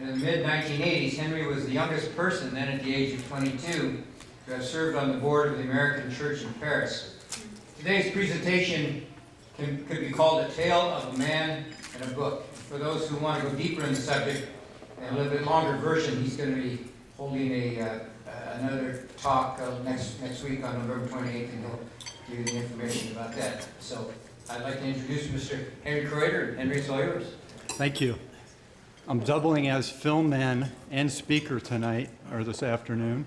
and in the mid-1980s, Henry was the youngest person, then at the age of 22, to have served on the board of the American Church in Paris. Today's presentation could be called A Tale of a Man and a Book. For those who want to go deeper in the subject, and a little bit longer version, he's going to be holding another talk next week on November 28th, and he'll give you the information about that. So I'd like to introduce Mr. Henry Kreuter. Henry, it's all yours. Thank you. I'm doubling as film man and speaker tonight, or this afternoon.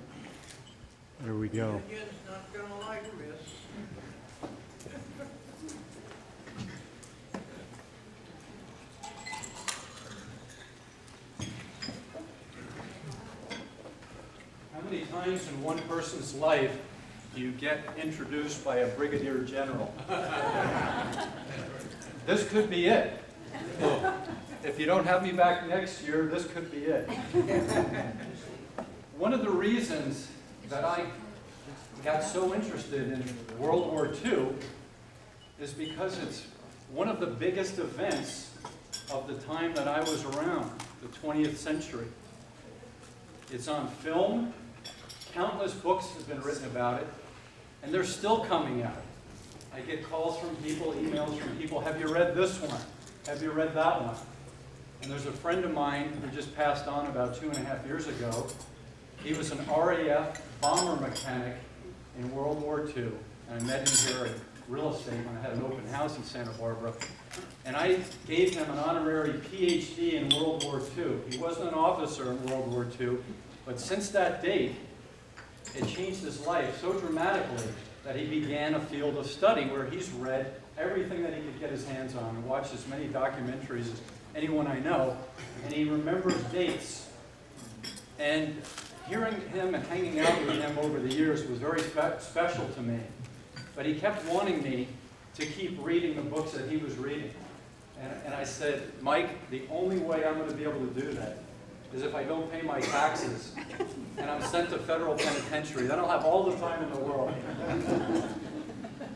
There we go. Not gonna like this. How many times in one person's life do you get introduced by a Brigadier General? This could be it. If you don't have me back next year, this could be it. One of the reasons that I got so interested in World War II is because it's one of the biggest events of the time that I was around, the 20th century. It's on film. Countless books have been written about it, and they're still coming out. I get calls from people, emails from people, have you read this one? Have you read that one? And there's a friend of mine who just passed on about 2.5 years ago. He was an RAF bomber mechanic in World War II, and I met him here at real estate when I had an open house in Santa Barbara. And I gave him an honorary PhD in World War II. He wasn't an officer in World War II, but since that date, it changed his life so dramatically that he began a field of study where he's read everything that he could get his hands on and watched as many documentaries as anyone I know, and he remembers dates. And hearing him and hanging out with him over the years was very special to me. But he kept wanting me to keep reading the books that he was reading. And I said, Mike, the only way I'm going to be able to do that is if I don't pay my taxes and I'm sent to federal penitentiary. Then I'll have all the time in the world.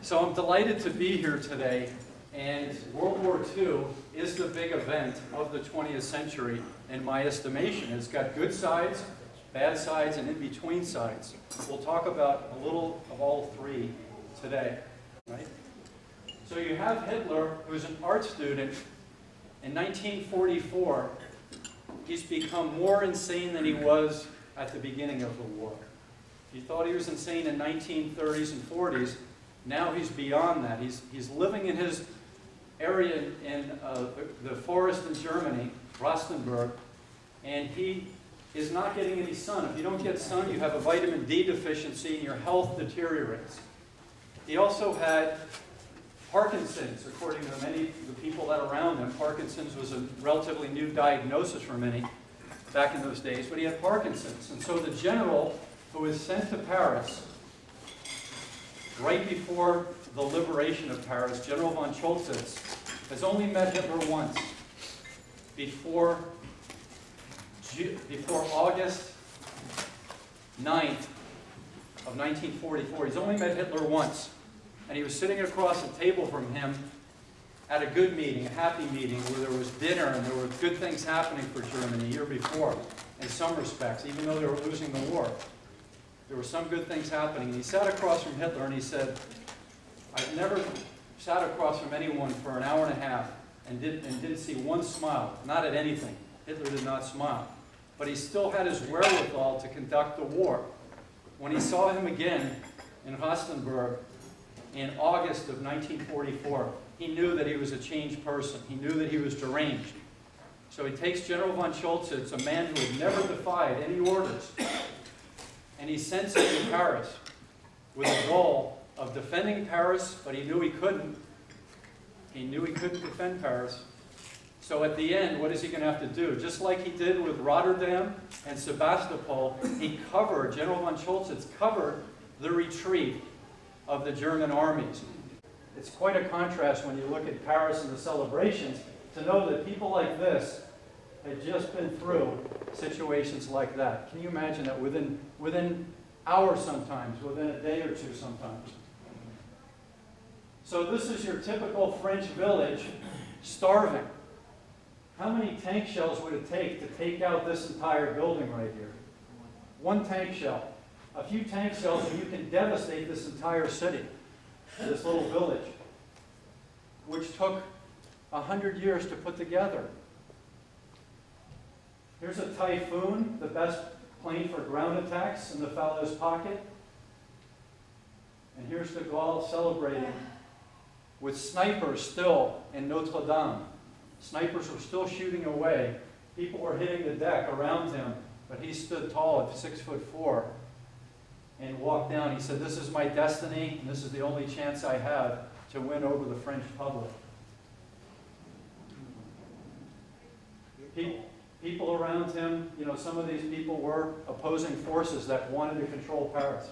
So I'm delighted to be here today. And World War II is the big event of the 20th century, in my estimation. It's got good sides, bad sides, and in-between sides. We'll talk about a little of all three today, right? So you have Hitler, who's an art student. In 1944, he's become more insane than he was at the beginning of the war. He thought he was insane in 1930s and 40s. Now he's beyond that. He's living in his area in the forest in Germany, Rastenburg, and he is not getting any sun. If you don't get sun, you have a vitamin D deficiency and your health deteriorates. He also had Parkinson's, according to many of the people that are around him. Parkinson's was a relatively new diagnosis for many back in those days, but he had Parkinson's. And so the general who was sent to Paris right before the liberation of Paris, General von Choltitz, has only met Hitler once, before August 9th of 1944. He's only met Hitler once, and he was sitting across the table from him at a good meeting, a happy meeting, where there was dinner and there were good things happening for Germany a year before, in some respects, even though they were losing the war. There were some good things happening. And he sat across from Hitler and he said, I've never sat across from anyone for an hour and a half and didn't see one smile, not at anything. Hitler did not smile. But he still had his wherewithal to conduct the war. When he saw him again in Rastenburg in August of 1944, he knew that he was a changed person. He knew that he was deranged. So he takes General von Choltitz, a man who had never defied any orders, and he sends him to Paris with a goal of defending Paris, but he knew he couldn't. He knew he couldn't defend Paris. So at the end, what is he going to have to do? Just like he did with Rotterdam and Sebastopol, General von Choltitz covered the retreat of the German armies. It's quite a contrast when you look at Paris and the celebrations to know that people like this had just been through situations like that. Can you imagine that within hours sometimes, within a day or two sometimes? So this is your typical French village, starving. how many tank shells would it take to take out this entire building right here? One tank shell. A few tank shells and you can devastate this entire city, this little village, which took 100 years to put together. Here's a Typhoon, the best plane for ground attacks in the fellow's pocket. And here's de Gaulle celebrating with snipers still in Notre Dame. Snipers were still shooting away. People were hitting the deck around him, but he stood tall at 6'4" and walked down. He said, "This is my destiny, and this is the only chance I have to win over the French public." People around him, you know, some of these people were opposing forces that wanted to control Paris.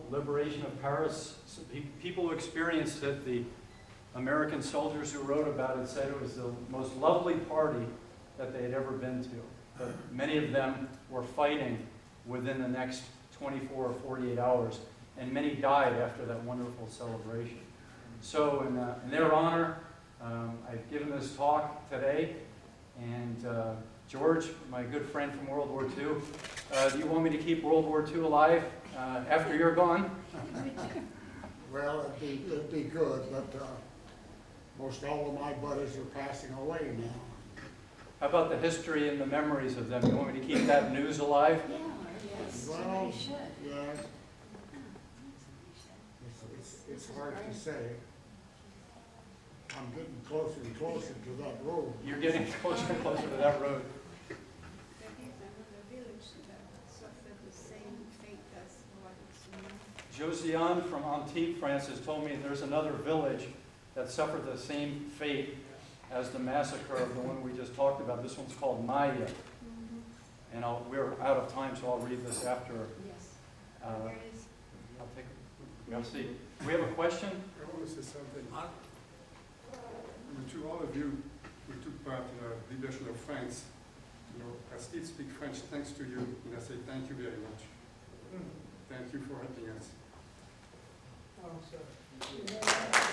Liberation of Paris. So people who experienced it, the American soldiers who wrote about it, said it was the most lovely party that they had ever been to. But many of them were fighting within the next 24 or 48 hours, and many died after that wonderful celebration. So in their honor, I've given this talk today, and George, my good friend from World War II, do you want me to keep World War II alive after you're gone? Well, it'd be good, but most all of my buddies are passing away now. How about the history and the memories of them? You want me to keep that news alive? Yeah, yes, Well, somebody should. yes. It's hard to say. I'm getting closer and closer to that road. You're getting closer and closer to that road. There is another village that suffered the same fate as what it's in. Josiane from Antibes, France, has told me there's another village that suffered the same fate as the massacre of the one we just talked about. This one's called Maya. And we're out of time, so I'll read this after. Yes. I'll take. Merci. Do we have a question? want to say something. To all of you who took part in our liberation of France, I still speak French thanks to you, and I say thank you very much. Thank you for helping us. Oh, sir.